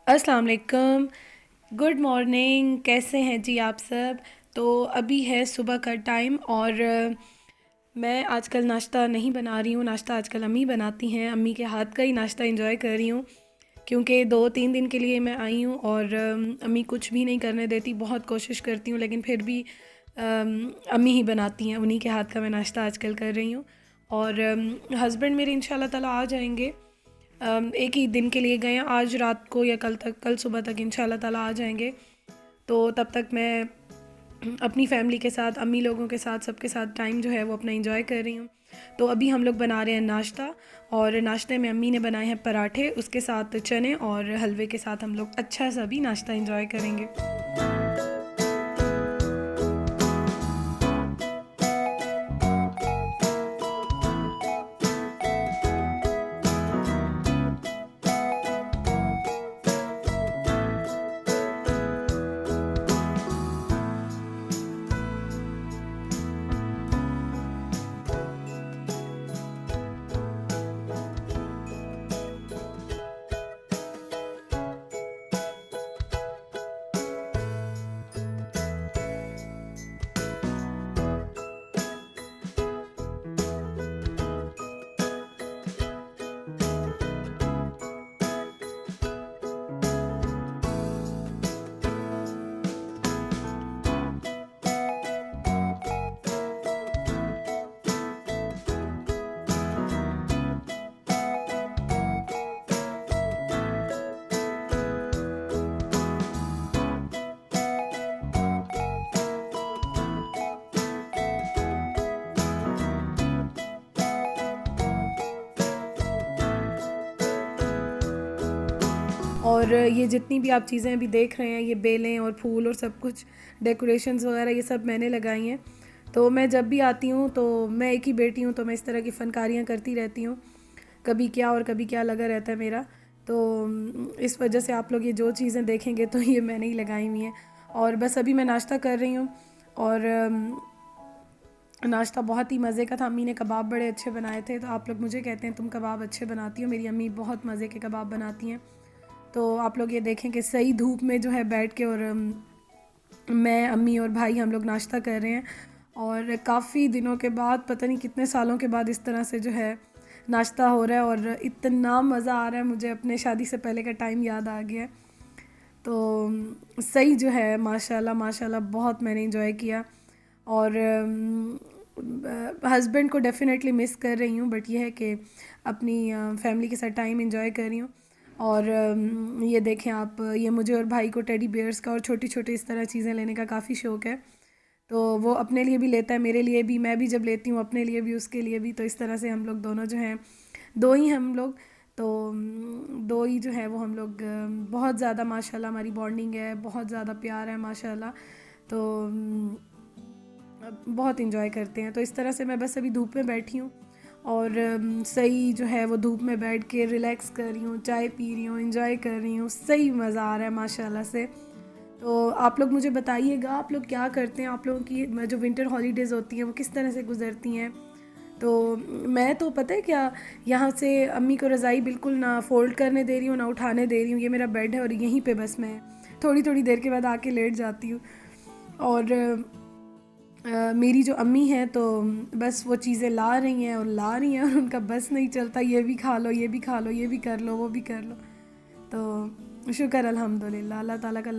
अस्सलाम वालेकुम। Good morning, कैसे हैं जी आप सब। तो अभी है सुबह का टाइम और मैं आजकल नाश्ता नहीं बना रही हूँ। नाश्ता आजकल अम्मी बनाती हैं। अम्मी के हाथ का ही नाश्ता एंजॉय कर रही हूँ क्योंकि 2-3 दिन के लिए मैं आई हूँ और अम्मी कुछ भी नहीं करने देती। बहुत कोशिश करती हूँ लेकिन फिर भी अम्मी ही बनाती हैं। उन्हीं के हाथ का मैं नाश्ता आजकल कर रही हूँ। और हस्बैंड मेरे इंशाल्लाह ताला आ जाएंगे। एक ही दिन के लिए गए हैं, आज रात को या कल सुबह तक इंशाल्लाह ताला आ जाएंगे। तो तब तक मैं अपनी फैमिली के साथ, अम्मी लोगों के साथ, सबके साथ टाइम जो है वो अपना एंजॉय कर रही हूँ। तो अभी हम लोग बना रहे हैं नाश्ता और नाश्ते में अम्मी ने बनाए हैं पराठे, उसके साथ चने और हलवे के साथ हम लोग अच्छा सा भी नाश्ता एंजॉय करेंगे। और ये जितनी भी आप चीज़ें अभी देख रहे हैं, ये बेलें और फूल और सब कुछ डेकोरेशंस वगैरह, ये सब मैंने लगाई हैं। तो मैं जब भी आती हूँ, तो मैं एक ही बेटी हूँ, तो मैं इस तरह की फ़नकारियाँ करती रहती हूँ। कभी क्या और कभी क्या लगा रहता है मेरा। तो इस वजह से आप लोग ये जो चीज़ें देखेंगे तो ये मैंने ही लगाई हुई हैं। और बस अभी मैं नाश्ता कर रही हूँ और नाश्ता बहुत ही मज़े का था। अम्मी ने कबाब बड़े अच्छे बनाए थे। तो आप लोग मुझे कहते हैं तुम कबाब अच्छे बनाती हो, मेरी अम्मी बहुत मज़े के कबाब बनाती हैं। तो आप लोग ये देखें कि सही धूप में जो है बैठ के और मैं, अम्मी और भाई हम लोग नाश्ता कर रहे हैं। और काफ़ी दिनों के बाद, पता नहीं कितने सालों के बाद इस तरह से जो है नाश्ता हो रहा है और इतना मज़ा आ रहा है। मुझे अपने शादी से पहले का टाइम याद आ गया है। तो सही जो है, माशाल्लाह माशाल्लाह बहुत मैंने इंजॉय किया। और हस्बैंड को डेफ़िनेटली मिस कर रही हूँ, बट ये है कि अपनी फैमिली के साथ टाइम एंजॉय कर रही हूँ। और ये देखें आप, ये मुझे और भाई को टेडी बियर्स का और छोटी छोटी इस तरह चीज़ें लेने का काफ़ी शौक़ है। तो वो अपने लिए भी लेता है, मेरे लिए भी, मैं भी जब लेती हूँ अपने लिए भी, उसके लिए भी। तो इस तरह से हम लोग दोनों जो हैं, दो ही हम लोग, तो दो ही जो है वो हम लोग, बहुत ज़्यादा माशाल्लाह हमारी बॉन्डिंग है, बहुत ज़्यादा प्यार है माशाल्लाह। तो बहुत इंजॉय करते हैं। तो इस तरह से मैं बस अभी धूप में बैठी हूँ और सही जो है वो धूप में बैठ के रिलैक्स कर रही हूँ, चाय पी रही हूँ, एंजॉय कर रही हूँ। सही मज़ा आ रहा है माशाल्लाह से। तो आप लोग मुझे बताइएगा, आप लोग क्या करते हैं, आप लोगों की जो विंटर हॉलीडेज़ होती हैं वो किस तरह से गुजरती हैं। तो मैं तो पता है क्या, यहाँ से अम्मी को रज़ाई बिल्कुल ना फ़ोल्ड करने दे रही हूँ, ना उठाने दे रही हूँ। ये मेरा बेड है और यहीं पे बस मैं थोड़ी थोड़ी देर के बाद आके लेट जाती हूँ। और मेरी जो अम्मी हैं तो बस वो चीज़ें ला रही हैं और उनका बस नहीं चलता, ये भी खा लो, ये भी खा लो, ये भी कर लो, वो भी कर लो। तो शुक्र अल्हम्दुलिल्लाह, अल्लाह ताला का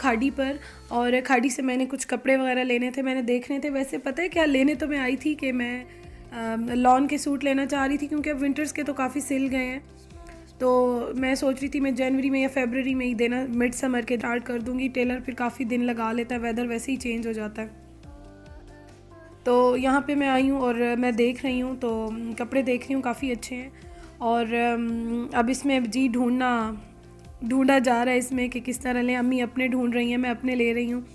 खाड़ी पर, और खाड़ी से मैंने कुछ कपड़े वगैरह लेने थे, मैंने देखने थे। वैसे पता है क्या लेने तो मैं आई थी कि मैं लॉन के सूट लेना चाह रही थी, क्योंकि अब विंटर्स के तो काफ़ी सिल गए हैं। तो मैं सोच रही थी मैं जनवरी में या फरवरी में ही देना, मिड समर के स्टार्ट कर दूँगी। टेलर फिर काफ़ी दिन लगा लेता है, वेदर वैसे ही चेंज हो जाता है। तो यहाँ पे मैं आई हूँ और मैं देख रही हूँ, तो कपड़े देख रही हूँ, काफ़ी अच्छे हैं। और अब इसमें जी ढूंढा जा रहा है इसमें कि किस तरह लें। अम्मी अपने ढूंढ रही हैं, मैं अपने ले रही हूँ।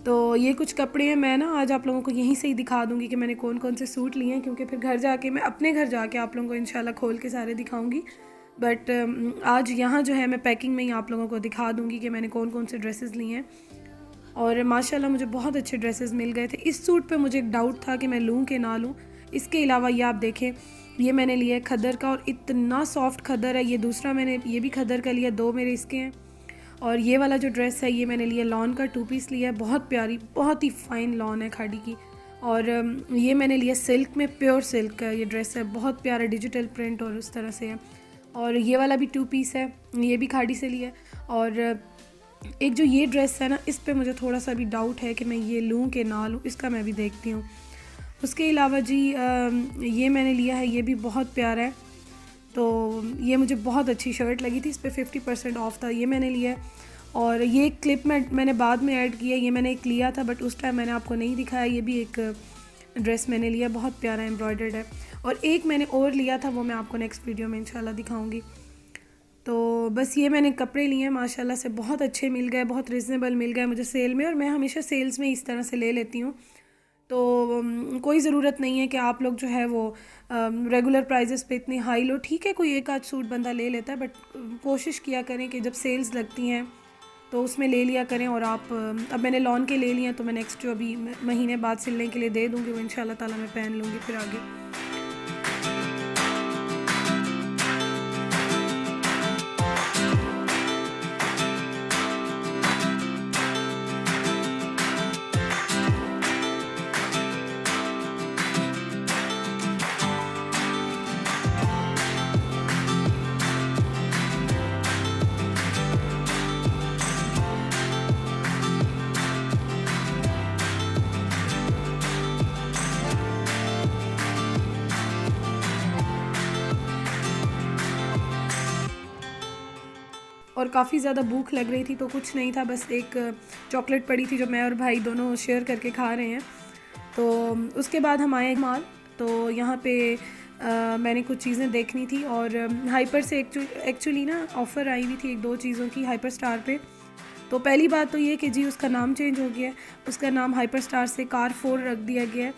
तो ये कुछ कपड़े हैं, मैं ना आज आप लोगों को यहीं से ही दिखा दूँगी कि मैंने कौन कौन से सूट लिए हैं, क्योंकि फिर घर जाके मैं अपने घर जाके आप लोगों को इंशाल्लाह खोल के सारे दिखाऊँगी। बट आज यहाँ जो है मैं पैकिंग में ही आप लोगों को दिखा दूँगी कि मैंने कौन कौन से ड्रेसेस लिए हैं। और माशाल्लाह मुझे बहुत अच्छे ड्रेसेस मिल गए थे। इस सूट पे मुझे एक डाउट था कि मैं लूँ कि ना लूँ। इसके अलावा ये आप देखें, ये मैंने लिया है खद्दर का, और इतना सॉफ्ट खद्दर है। ये दूसरा मैंने ये भी खद्दर का लिया, 2 मेरे इसके हैं। और ये वाला जो ड्रेस है ये मैंने लिया लॉन का, 2 पीस लिया है, बहुत प्यारी, बहुत ही फ़ाइन लॉन है खाड़ी की। और ये मैंने लिया सिल्क में, प्योर सिल्क का ये ड्रेस है, बहुत प्यारा डिजिटल प्रिंट और उस तरह से है। और ये वाला भी 2 पीस है, ये भी खाड़ी से लिया है। और एक जो ये ड्रेस है ना, इस पे मुझे थोड़ा सा भी डाउट है कि मैं ये लूँ कि ना लूँ, इसका मैं भी देखती हूँ। उसके अलावा जी ये मैंने लिया है, ये भी बहुत प्यारा है। तो ये मुझे बहुत अच्छी शर्ट लगी थी, इस पे 50% ऑफ था, ये मैंने लिया है। और ये क्लिप मैंने बाद में ऐड किया, ये मैंने एक लिया था बट उस टाइम मैंने आपको नहीं दिखाया। ये भी एक ड्रेस मैंने लिया, बहुत प्यारा एम्ब्रॉयडर्ड है। और एक मैंने और लिया था, वो मैं आपको नेक्स्ट वीडियो में इंशाल्लाह दिखाऊंगी। तो बस ये मैंने कपड़े लिए हैं, माशाल्लाह से बहुत अच्छे मिल गए, बहुत रिजनेबल मिल गए मुझे सेल में। और मैं हमेशा सेल्स में इस तरह से ले लेती हूँ। तो कोई ज़रूरत नहीं है कि आप लोग जो है वो रेगुलर प्राइजेस पे इतनी हाई लो। ठीक है, कोई एक आध सूट बंदा ले लेता है, बट कोशिश किया करें कि जब सेल्स लगती हैं तो उसमें ले लिया करें। और आप अब मैंने लॉन के ले लिए हैं, तो मैं नेक्स्ट जो अभी महीने बाद सिलने के लिए दे दूँगी, वो इंशाल्लाह ताला मैं पहन लूँगी फिर आगे। और काफ़ी ज़्यादा भूख लग रही थी, तो कुछ नहीं था, बस एक चॉकलेट पड़ी थी जो मैं और भाई दोनों शेयर करके खा रहे हैं। तो उसके बाद हम आए माल, तो यहाँ पे मैंने कुछ चीज़ें देखनी थी। और हाइपर से एक्चुअली ना ऑफ़र आई हुई थी 1-2 चीज़ों की हाइपर स्टार पे। तो पहली बात तो ये कि जी उसका नाम चेंज हो गया है, उसका नाम हाइपर स्टार से कार4 रख दिया गया है।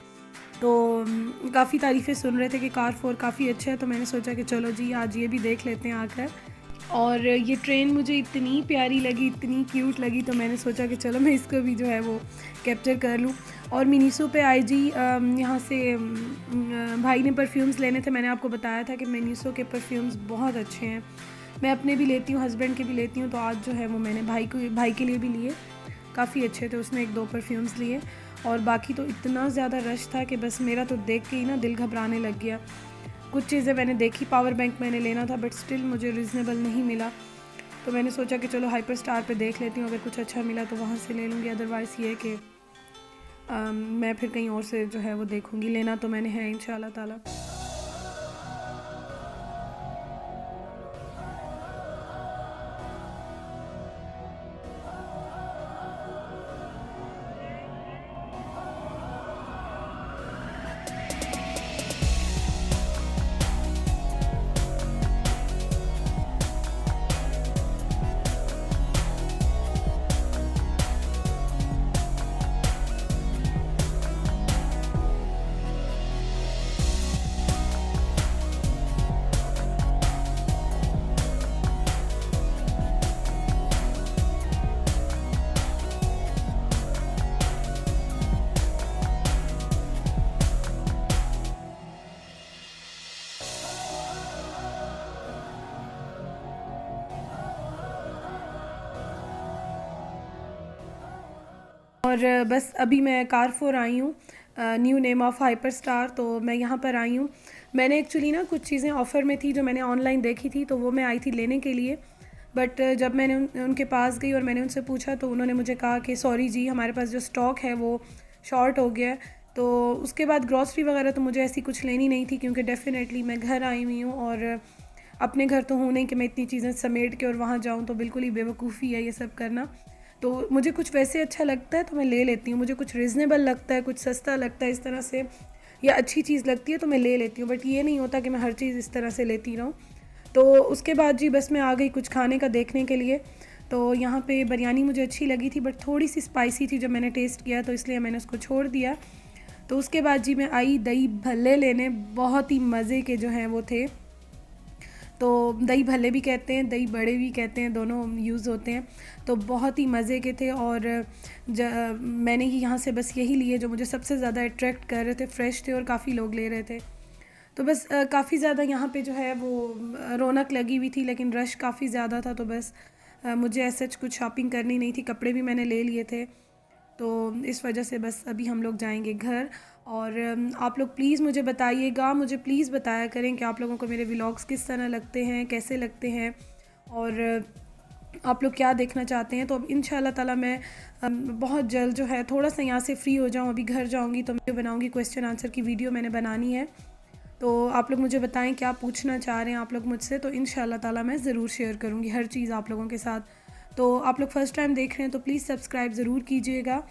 तो काफ़ी तारीफ़ें सुन रहे थे कि कार4 काफ़ी अच्छा है, तो मैंने सोचा कि चलो जी आज ये भी देख लेते हैं आकर। और ये ट्रेन मुझे इतनी प्यारी लगी, इतनी क्यूट लगी, तो मैंने सोचा कि चलो मैं इसको भी जो है वो कैप्चर कर लूँ। और मिनीसो पे आई जी, यहाँ से भाई ने परफ्यूम्स लेने थे। मैंने आपको बताया था कि मिनीसो के परफ्यूम्स बहुत अच्छे हैं, मैं अपने भी लेती हूँ, हस्बैंड के भी लेती हूँ। तो आज जो है वो मैंने भाई के लिए भी लिए, काफ़ी अच्छे थे, उसने 1-2 परफ्यूम्स लिए। और बाकी तो इतना ज़्यादा रश था कि बस मेरा तो देख के ही ना दिल घबराने लग गया। कुछ चीज़ें मैंने देखी, पावर बैंक मैंने लेना था बट स्टिल मुझे रीज़नेबल नहीं मिला। तो मैंने सोचा कि चलो हाइपर स्टार पे देख लेती हूँ, अगर कुछ अच्छा मिला तो वहाँ से ले लूँगी। अदरवाइज़ ये कि मैं फिर कहीं और से जो है वो देखूँगी। लेना तो मैंने है इंशाल्लाह ताला। और बस अभी मैं कार4 आई हूँ, new name of hyper star. तो मैं यहाँ पर आई हूँ। मैंने एक्चुअली ना कुछ चीज़ें ऑफ़र में थी जो मैंने ऑनलाइन देखी थी, तो वो मैं आई थी लेने के लिए। बट जब मैंने उनके पास गई और मैंने उनसे पूछा तो उन्होंने मुझे कहा कि सॉरी जी, हमारे पास जो स्टॉक है वो शॉर्ट हो गया है। तो उसके बाद ग्रॉसरी वगैरह तो मुझे ऐसी कुछ लेनी नहीं थी, क्योंकि डेफ़िनेटली मैं घर आई हुई हूँ और अपने घर तो हूँ नहीं कि मैं इतनी चीज़ें समेट के और वहाँ जाऊँ, तो बिल्कुल ही बेवकूफ़ी है ये सब करना। तो मुझे कुछ वैसे अच्छा लगता है तो मैं ले लेती हूँ, मुझे कुछ रीज़नेबल लगता है, कुछ सस्ता लगता है इस तरह से, या अच्छी चीज़ लगती है तो मैं ले लेती हूँ। बट ये नहीं होता कि मैं हर चीज़ इस तरह से लेती रहूँ। तो उसके बाद जी बस मैं आ गई कुछ खाने का देखने के लिए। तो यहाँ पे बिरयानी मुझे अच्छी लगी थी, बट थोड़ी सी स्पाइसी थी जब मैंने टेस्ट किया, तो इसलिए मैंने उसको छोड़ दिया। तो उसके बाद जी मैं आई दही भल्ले लेने, बहुत ही मज़े के जो हैं वो थे। तो दही भल्ले भी कहते हैं, दही बड़े भी कहते हैं, दोनों यूज़ होते हैं। तो बहुत ही मज़े के थे और मैंने ही यहाँ से बस यही लिए जो मुझे सबसे ज़्यादा अट्रैक्ट कर रहे थे, फ्रेश थे और काफ़ी लोग ले रहे थे। तो बस काफ़ी ज़्यादा यहाँ पे जो है वो रौनक लगी हुई थी, लेकिन रश काफ़ी ज़्यादा था। तो बस मुझे ऐसा कुछ शॉपिंग करनी नहीं थी, कपड़े भी मैंने ले लिए थे। तो इस वजह से बस अभी हम लोग जाएंगे घर। और आप लोग प्लीज़ मुझे बताइएगा, मुझे प्लीज़ बताया करें कि आप लोगों को मेरे व्लॉग्स किस तरह लगते हैं, कैसे लगते हैं, और आप लोग क्या देखना चाहते हैं। तो अब इंशाल्लाह ताला मैं बहुत जल्द जो है थोड़ा सा यहाँ से फ्री हो जाऊँ, अभी घर जाऊँगी तो मैं बनाऊँगी क्वेश्चन आंसर की वीडियो मैंने बनानी है। तो आप लोग मुझे बताएं क्या पूछना चाह रहे हैं आप लोग मुझसे, तो इंशाल्लाह ताला मैं ज़रूर शेयर करूँगी हर चीज़ आप लोगों के साथ। तो आप लोग फ़र्स्ट टाइम देख रहे हैं तो प्लीज़ सब्सक्राइब ज़रूर कीजिएगा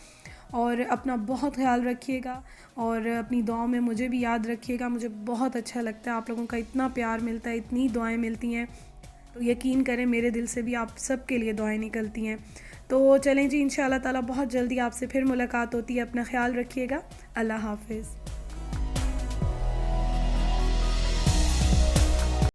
और अपना बहुत ख्याल रखिएगा और अपनी दुआओं में मुझे भी याद रखिएगा। मुझे बहुत अच्छा लगता है, आप लोगों का इतना प्यार मिलता है, इतनी दुआएं मिलती हैं, तो यकीन करें मेरे दिल से भी आप सब के लिए दुआएं निकलती हैं। तो चलें जी, इंशाल्लाह ताला बहुत जल्दी आपसे फिर मुलाकात होती है। अपना ख्याल रखिएगा। अल्लाह हाफ़िज़।